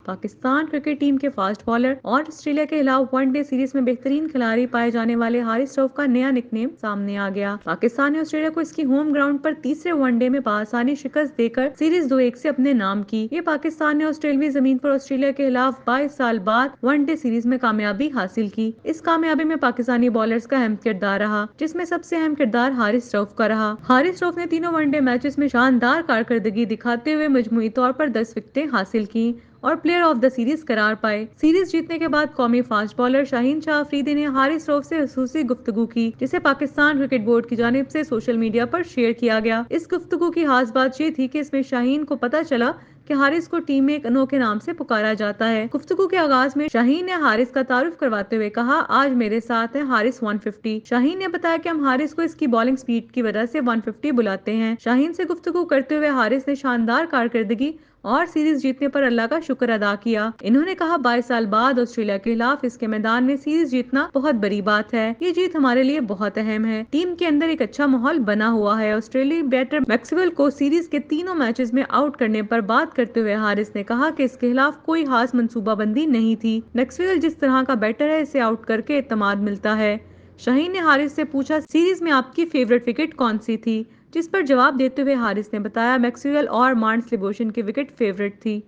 Pakistan cricket team के fast bowler और Australia के खिलाफ वनडे सीरीज में बेहतरीन खिलाड़ी पाए जाने वाले हारिस रऊफ का नया निकनेम सामने आ गया। पाकिस्तान ने ऑस्ट्रेलिया को इसकी होम ग्राउंड पर तीसरे वनडे में बासानी शिकस्त देकर सीरीज 2-1 से अपने नाम की। ये पाकिस्तान ने ऑस्ट्रेलियावी जमीन पर ऑस्ट्रेलिया के खिलाफ 22 साल बाद वनडे सीरीज में कामयाबी हासिल की। इस कामयाबी में पाकिस्तानी बॉलर्स का अहम किरदार रहा, जिसमें सबसे अहम किरदार हारिस रऊफ का रहा। हारिस रऊफ ने तीनों वनडे मैचेस में शानदार कारकर्दगी दिखाते हुए मजमूई तौर पर 10 विकेटें हासिल की और प्लेयर ऑफ द सीरीज करार पाए। सीरीज जीतने के बाद कौमी फास्ट बॉलर शाहीन शाह अफरीदी ने हारिस रऊफ से खुसूसी गुफ्तगू की, जिसे पाकिस्तान क्रिकेट बोर्ड की जानिब से सोशल मीडिया पर शेयर किया गया। इस गुफ्तगू की खास बात ये थी कि इसमें शाहीन को पता चला कि हारिस को टीम में एक अनोखे नाम से पुकारा जाता है। गुफ्तगू के आगाज में शाहीन ने हारिस का तारुफ करवाते हुए कहा, आज मेरे साथ है हारिस 150। शाहीन ने बताया कि हम हारिस को इसकी बॉलिंग स्पीड की वजह से 150 बुलाते हैं। शाहीन से गुफ्तगू करते हुए हारिस ने शानदार कारकर्दगी और सीरीज जीतने पर अल्लाह का शुक्र अदा किया। इन्होंने कहा, 22 साल बाद ऑस्ट्रेलिया के खिलाफ इसके मैदान में सीरीज जीतना बहुत बड़ी बात है। ये जीत हमारे लिए बहुत अहम है। टीम के अंदर एक अच्छा माहौल बना हुआ है। ऑस्ट्रेलियाई बैटर मैक्सवेल को सीरीज के तीनों मैचेस में आउट करने पर बात करते हुए हारिस ने कहा कि इसके खिलाफ कोई खास मंसूबाबंदी नहीं थी। मैक्सवेल जिस तरह का बैटर है, इसे आउट करके इत्मीनान मिलता है। शाहीन ने हारिस से पूछा, सीरीज में आपकी फेवरेट विकेट कौन सी थी, जिस पर जवाब देते हुए हारिस ने बताया, मैक्सवेल और मार्नस लिबोशन की विकेट फेवरेट थी।